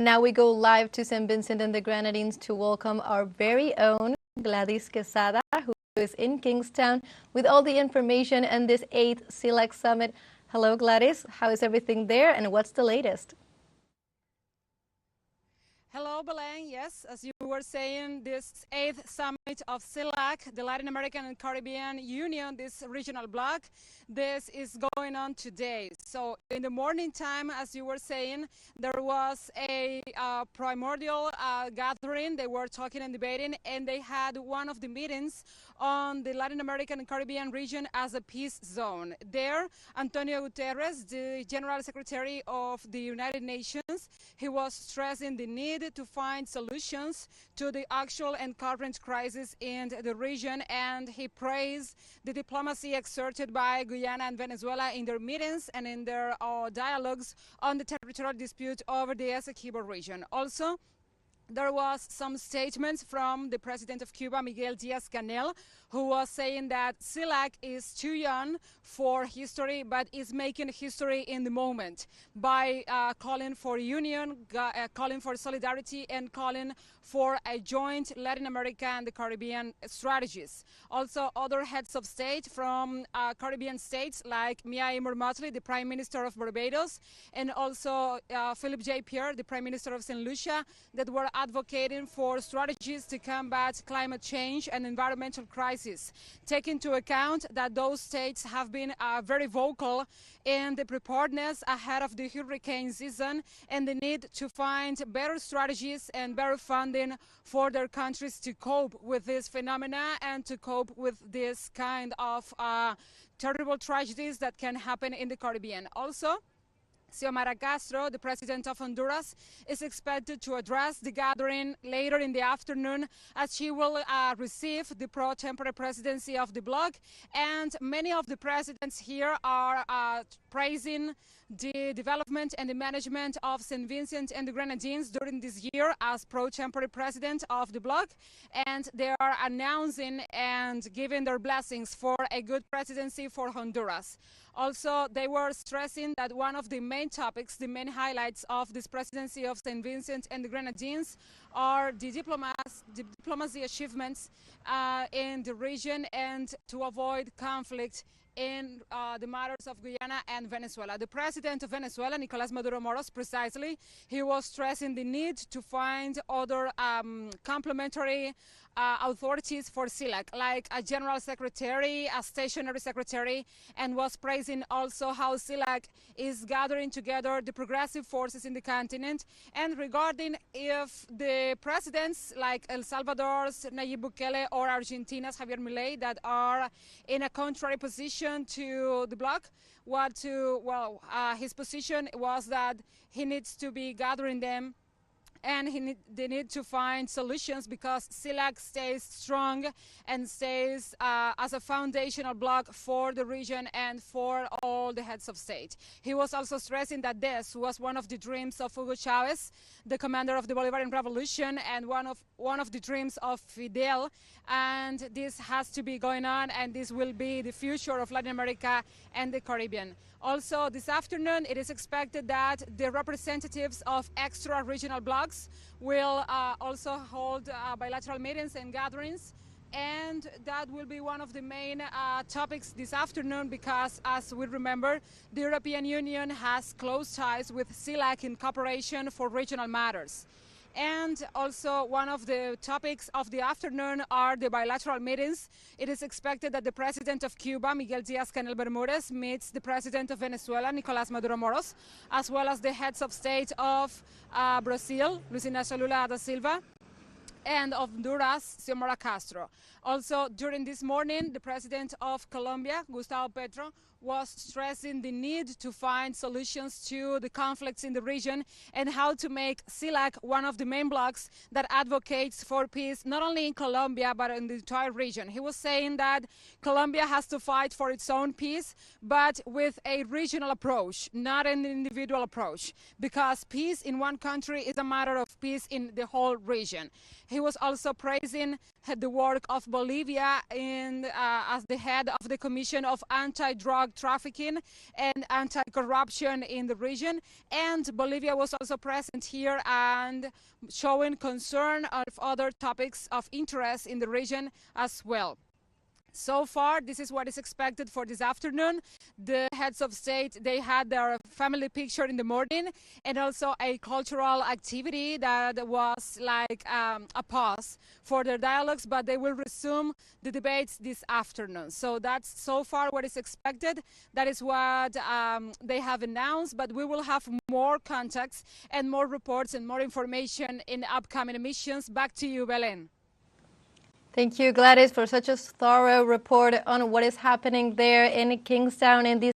Now we go live to St. Vincent and the Grenadines to welcome our very own Gladys Quesada, who is in Kingstown with all the information and this 8th CELAC Summit. Hello, Gladys. How is everything there and what's the latest? Hello, Belen. Yes, as you were saying, this 8th Summit of CELAC, the Latin American and Caribbean Union, this regional bloc, this is going on today. So in the morning time, as you were saying, there was a primordial gathering. They were talking and debating, and they had one of the meetings on the Latin American and Caribbean region as a peace zone. There, Antonio Guterres, the General Secretary of the United Nations, he was stressing the need to find solutions to the actual and current crisis in the region, and he praised the diplomacy exerted by Guyana and Venezuela in their meetings and in their dialogues on the territorial dispute over the Essequibo region. Also, there was some statements from the president of Cuba, Miguel Díaz-Canel, who was saying that CELAC is too young for history, but is making history in the moment by calling for union, calling for solidarity, and calling for a joint Latin America and the Caribbean strategies. Also, other heads of state from Caribbean states like Mia Amor Motley, the Prime Minister of Barbados, and also Philip J. Pierre, the Prime Minister of St. Lucia, that were advocating for strategies to combat climate change and environmental crisis, taking into account that those states have been very vocal in the preparedness ahead of the hurricane season and the need to find better strategies and better funding for their countries to cope with this phenomena and to cope with this kind of terrible tragedies that can happen in the Caribbean. Also, Xiomara Castro, the president of Honduras, is expected to address the gathering later in the afternoon as she will receive the pro-tempore presidency of the bloc. And many of the presidents here are praising the development and the management of St. Vincent and the Grenadines during this year as pro-tempore president of the bloc. And they are announcing and giving their blessings for a good presidency for Honduras. Also, they were stressing that one of the main topics, the main highlights of this presidency of St. Vincent and the Grenadines are the diplomacy achievements in the region and to avoid conflict in the matters of Guyana and Venezuela. The president of Venezuela, Nicolás Maduro Moros, precisely, he was stressing the need to find other complementary authorities for CELAC, like a general secretary, a stationary secretary, and was praising also how CELAC is gathering together the progressive forces in the continent. And regarding if the presidents like El Salvador's Nayib Bukele or Argentina's Javier Milei that are in a contrary position to the bloc, his position was that he needs to be gathering them and they need to find solutions because CELAC stays strong and stays as a foundational bloc for the region and for all the heads of state. He was also stressing that this was one of the dreams of Hugo Chavez, the commander of the Bolivarian Revolution, and one of the dreams of Fidel. And this has to be going on, and this will be the future of Latin America and the Caribbean. Also, this afternoon, it is expected that the representatives of extra-regional blocs will also hold bilateral meetings and gatherings. And that will be one of the main topics this afternoon because, as we remember, the European Union has close ties with CELAC in cooperation for regional matters. And also one of the topics of the afternoon are the bilateral meetings. It is expected that the president of Cuba, Miguel Díaz-Canel Bermúdez, meets the president of Venezuela, Nicolás Maduro Moros, as well as the heads of state of Brazil, Luis Inácio Lula da Silva, and of Honduras, Xiomara Castro. Also, during this morning, the president of Colombia, Gustavo Petro, was stressing the need to find solutions to the conflicts in the region and how to make CELAC one of the main blocs that advocates for peace, not only in Colombia, but in the entire region. He was saying that Colombia has to fight for its own peace, but with a regional approach, not an individual approach, because peace in one country is a matter of peace in the whole region. He was also praising the work of Bolivia as the head of the Commission of Anti-Drug Trafficking and Anti-Corruption in the region. And Bolivia was also present here and showing concern of other topics of interest in the region as well. So far, this is what is expected for this afternoon. The heads of state, they had their family picture in the morning and also a cultural activity that was like a pause for their dialogues, but they will resume the debates this afternoon. So that's so far what is expected. That is what they have announced, but we will have more contacts and more reports and more information in upcoming emissions. Back to you, Belén. Thank you, Gladys, for such a thorough report on what is happening there in Kingstown in these